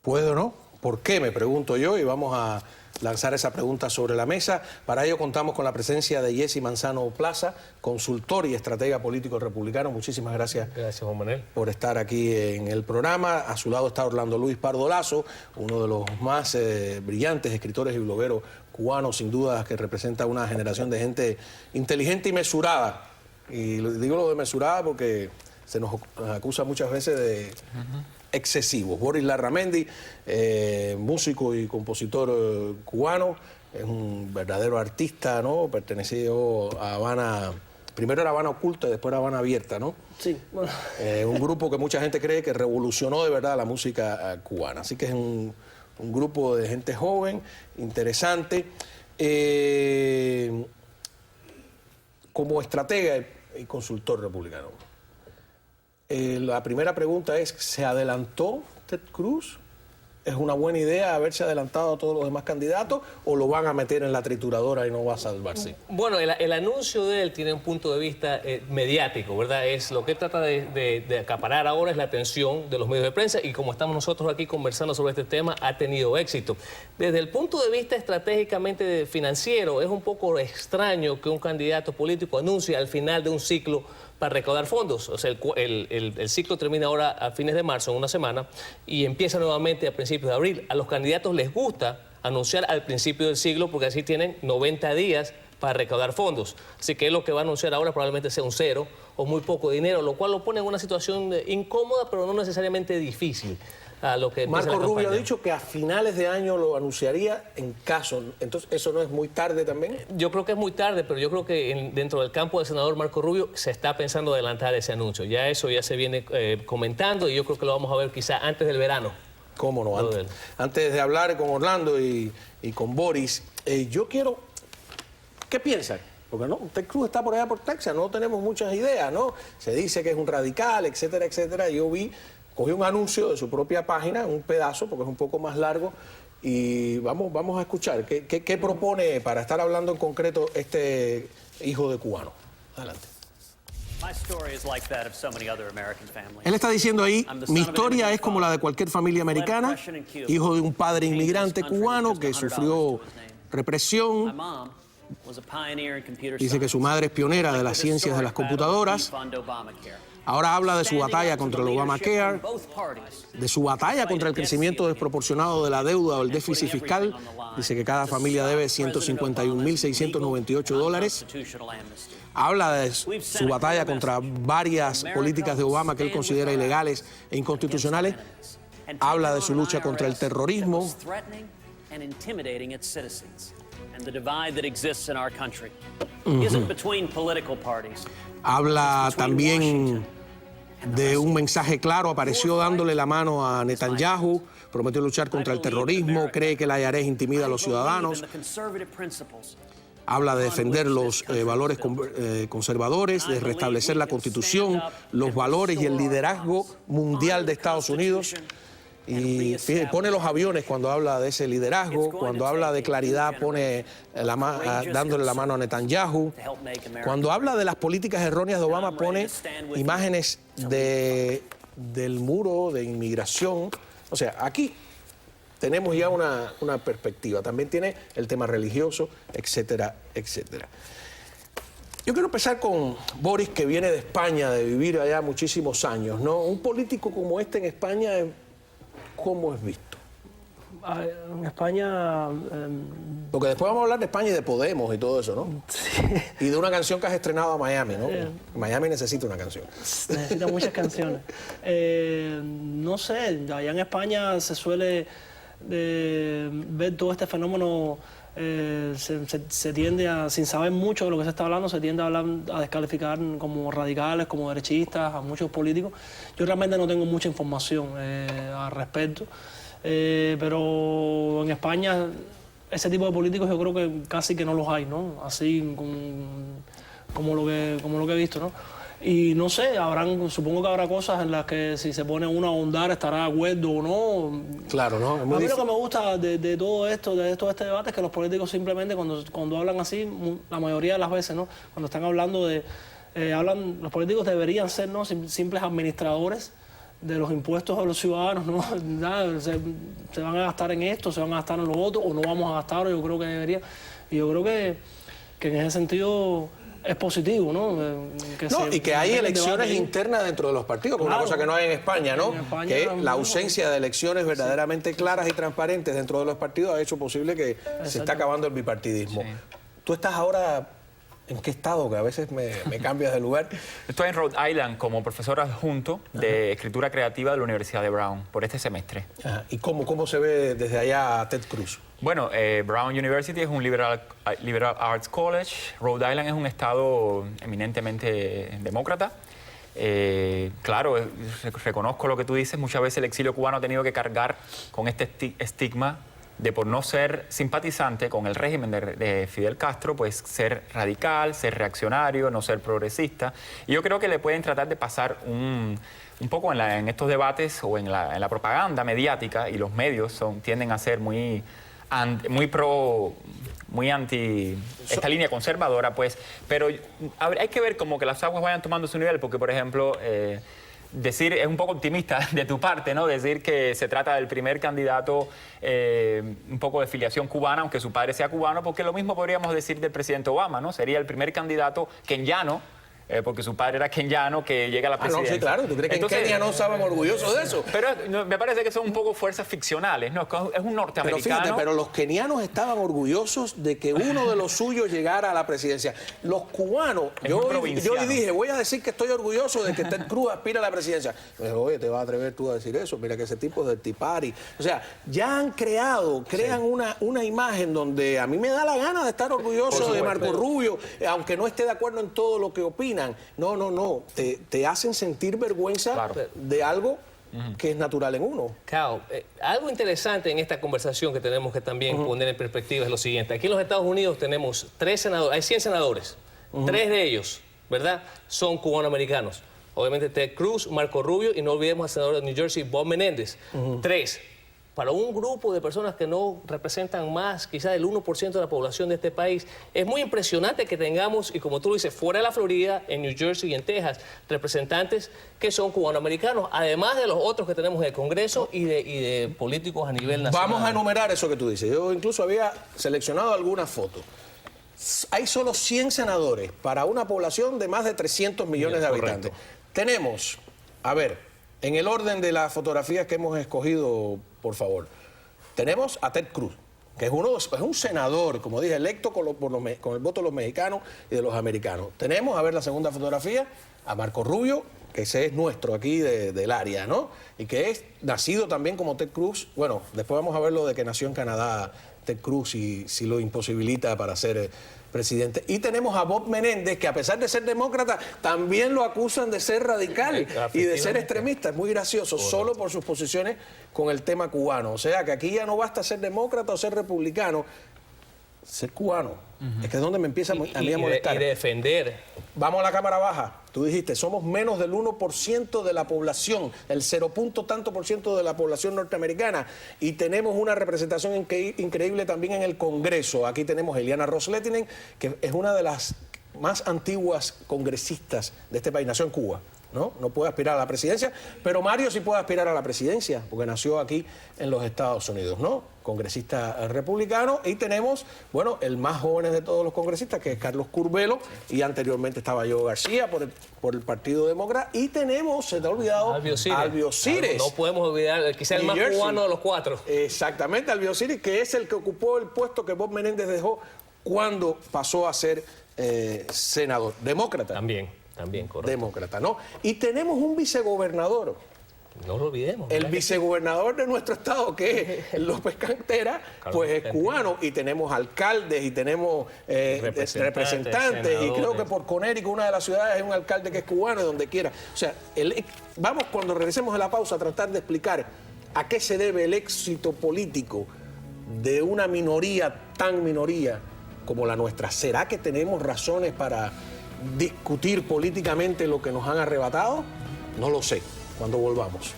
¿Puede o no? ¿Por qué? Me pregunto yo, y vamos a lanzar esa pregunta sobre la mesa. Para ello contamos con la presencia de Jesse Manzano Plaza, consultor y estratega político republicano. Muchísimas gracias, Juan Manuel, por estar aquí en el programa. A su lado está Orlando Luis Pardo Lazo, uno de los más brillantes escritores y blogueros cubanos, sin duda, que representa una generación de gente inteligente y mesurada. Y digo lo de mesurada porque se nos acusa muchas veces de excesivos. Boris Larramendi, músico y compositor cubano, es un verdadero artista, ¿no? Pertenecido a Habana, primero era Habana Oculta y después era Habana Abierta, ¿no? Sí, bueno. Un grupo que mucha gente cree que revolucionó de verdad la música cubana. Así que es un grupo de gente joven, interesante. Como estratega y consultor republicano, la primera pregunta es, ¿se adelantó Ted Cruz? ¿Es una buena idea haberse adelantado a todos los demás candidatos o lo van a meter en la trituradora y no va a salvarse? Bueno, el anuncio de él tiene un punto de vista mediático, ¿verdad? Es lo que trata de acaparar ahora es la atención de los medios de prensa, y como estamos nosotros aquí conversando sobre este tema, ha tenido éxito. Desde el punto de vista estratégicamente financiero, es un poco extraño que un candidato político anuncie al final de un ciclo para recaudar fondos. O sea, el ciclo termina ahora a fines de marzo, en una semana, y empieza nuevamente a principios de abril. A los candidatos les gusta anunciar al principio del siglo porque así tienen 90 días para recaudar fondos. Así que lo que va a anunciar ahora probablemente sea un cero o muy poco dinero, lo cual lo pone en una situación incómoda, pero no necesariamente difícil. A lo que Marco Rubio ha dicho que a finales de año lo anunciaría en caso. Entonces, ¿eso no es muy tarde también? Yo creo que es muy tarde, pero yo creo que dentro del campo del senador Marco Rubio se está pensando adelantar ese anuncio. Ya eso ya se viene comentando, y yo creo que lo vamos a ver quizá antes del verano. ¿Cómo no? Antes de hablar con Orlando y con Boris, yo quiero... ¿Qué piensan? Porque no, Ted Cruz está por allá por Texas, no tenemos muchas ideas, ¿no? Se dice que es un radical, etcétera, etcétera. Yo cogí un anuncio de su propia página, un pedazo, porque es un poco más largo, y vamos a escuchar qué propone para estar hablando en concreto este hijo de cubano. Adelante. Él está diciendo ahí, mi historia es como la de cualquier familia americana, hijo de un padre inmigrante cubano que sufrió represión. Dice que su madre es pionera de las ciencias de las computadoras. Ahora habla de su batalla contra el Obamacare, de su batalla contra el crecimiento desproporcionado de la deuda o el déficit fiscal. Dice que cada familia debe $151.698. Habla de su batalla contra varias políticas de Obama que él considera ilegales e inconstitucionales. Habla de su lucha contra el terrorismo. Habla también de un mensaje claro, apareció dándole la mano a Netanyahu, prometió luchar contra el terrorismo, cree que la IRS intimida a los ciudadanos. Habla de defender los valores conservadores, de restablecer la Constitución, los valores y el liderazgo mundial de Estados Unidos. Y pone los aviones cuando habla de ese liderazgo, cuando habla de claridad pone dándole la mano a Netanyahu. Cuando habla de las políticas erróneas de Obama pone imágenes del muro de inmigración. O sea, aquí tenemos ya una perspectiva. También tiene el tema religioso, etcétera, etcétera. Yo quiero empezar con Boris, que viene de España, de vivir allá muchísimos años, ¿no? Un político como este en España, ¿cómo es visto? En España... Porque después vamos a hablar de España y de Podemos y todo eso, ¿no? Sí. Y de una canción que has estrenado a Miami, ¿no? Miami necesita una canción. Necesita muchas canciones. No sé, allá en España se suele ver todo este fenómeno, se tiende a, sin saber mucho de lo que se está hablando, se tiende a descalificar como radicales, como derechistas, a muchos políticos. Yo realmente no tengo mucha información al respecto, pero en España ese tipo de políticos yo creo que casi que no los hay, ¿no? Así como lo que he visto, ¿no? Y no sé, supongo que habrá cosas en las que si se pone uno a ahondar estará de acuerdo o no. Claro, ¿no? A mí lo que me gusta de todo esto, este debate, es que los políticos simplemente cuando hablan así, la mayoría de las veces, ¿no? Cuando están hablando los políticos deberían ser, ¿no?, simples administradores de los impuestos a los ciudadanos, ¿no? Se van a gastar en esto, se van a gastar en lo otro, o no vamos a gastar, yo creo que debería. Y yo creo que en ese sentido es positivo, ¿no? Y que hay elecciones internas dentro de los partidos, que es una cosa que no hay en España, ¿no? Que la ausencia de elecciones verdaderamente claras y transparentes dentro de los partidos ha hecho posible que se está acabando el bipartidismo. Sí. Tú estás ahora... ¿En qué estado? Que a veces me cambias de lugar. Estoy en Rhode Island como profesor adjunto de escritura creativa de la Universidad de Brown por este semestre. Ajá. ¿Y cómo se ve desde allá Ted Cruz? Bueno, Brown University es un liberal arts college. Rhode Island es un estado eminentemente demócrata. Claro, reconozco lo que tú dices. Muchas veces el exilio cubano ha tenido que cargar con este estigma de, por no ser simpatizante con el régimen de Fidel Castro, pues ser radical, ser reaccionario, no ser progresista. Y yo creo que le pueden tratar de pasar un poco en estos debates o en la propaganda mediática, y los medios tienden a ser muy anti esta línea conservadora, pues. Pero hay que ver como que las aguas vayan tomando su nivel, porque, por ejemplo... decir, es un poco optimista de tu parte, ¿no? Decir que se trata del primer candidato un poco de filiación cubana, aunque su padre sea cubano, porque lo mismo podríamos decir del presidente Obama, ¿no? Sería el primer candidato kenyano, porque su padre era kenyano, que llega a la presidencia. No, sí, claro. ¿Tú crees que entonces, en Kenia no estaban orgullosos de eso? Pero me parece que son un poco fuerzas ficcionales, ¿no? Es un norteamericano. Pero fíjate, pero los kenianos estaban orgullosos de que uno de los suyos llegara a la presidencia. Los cubanos, yo dije, voy a decir que estoy orgulloso de que Ted Cruz aspira a la presidencia. Me dijo, oye, ¿te vas a atrever tú a decir eso? Mira que ese tipo es del Tea Party. O sea, ya crean una imagen donde a mí me da la gana de estar orgulloso de Marco Rubio, aunque no esté de acuerdo en todo lo que opina. No. Te hacen sentir vergüenza de algo que es natural en uno. Cao, algo interesante en esta conversación que tenemos que también poner en perspectiva es lo siguiente. Aquí en los Estados Unidos tenemos 3 senadores, hay 100 senadores. 3 de ellos, ¿verdad?, son cubanoamericanos. Obviamente Ted Cruz, Marco Rubio y no olvidemos al senador de New Jersey, Bob Menéndez. 3. Para un grupo de personas que no representan más, quizás del 1% de la población de este país, es muy impresionante que tengamos, y como tú lo dices, fuera de la Florida, en New Jersey y en Texas, representantes que son cubanoamericanos, además de los otros que tenemos en el Congreso y de políticos a nivel nacional. Vamos a enumerar eso que tú dices. Yo incluso había seleccionado algunas fotos. Hay solo 100 senadores para una población de más de 300 millones de habitantes. Tenemos, a ver, en el orden de las fotografías que hemos escogido, por favor, tenemos a Ted Cruz, que es un senador, como dije, electo con el voto de los mexicanos y de los americanos. Tenemos, a ver la segunda fotografía, a Marco Rubio, que ese es nuestro aquí del área, ¿no? Y que es nacido también como Ted Cruz. Bueno, después vamos a ver lo de que nació en Canadá Ted Cruz y si lo imposibilita para ser presidente. Y tenemos a Bob Menéndez, que a pesar de ser demócrata, también lo acusan de ser radical y de ser extremista. Es muy gracioso, solo por sus posiciones con el tema cubano. O sea, que aquí ya no basta ser demócrata o ser republicano, ser cubano. Es que es donde me empieza a mí a molestar. Y defender. Vamos a la cámara baja. Tú dijiste, somos menos del 1% de la población, el 0. tanto por ciento de la población norteamericana, y tenemos una representación increíble también en el Congreso. Aquí tenemos a Eliana Ros-Lehtinen, que es una de las más antiguas congresistas de este país, nació en Cuba. ¿No? No puede aspirar a la presidencia, pero Mario sí puede aspirar a la presidencia, porque nació aquí en los Estados Unidos, ¿no? Congresista republicano. Y tenemos, bueno, el más joven de todos los congresistas, que es Carlos Curbelo, y anteriormente estaba Joe García por el Partido Demócrata. Y tenemos, se te ha olvidado, Albio Sires. No podemos olvidar, quizás el más cubano de los 4. Exactamente, Albio Sires, que es el que ocupó el puesto que Bob Menéndez dejó cuando pasó a ser senador. Demócrata. También, correcto. Demócrata, ¿no? Y tenemos un vicegobernador. No lo olvidemos. El vicegobernador de nuestro estado, que es López Cantera, pues es cubano. Y tenemos alcaldes y tenemos representantes. Y creo que por Connecticut, una de las ciudades, hay un alcalde que es cubano, y donde quiera. O sea, vamos, cuando regresemos a la pausa, a tratar de explicar a qué se debe el éxito político de una minoría tan minoría como la nuestra. ¿Será que tenemos razones para discutir políticamente lo que nos han arrebatado? No lo sé, cuando volvamos.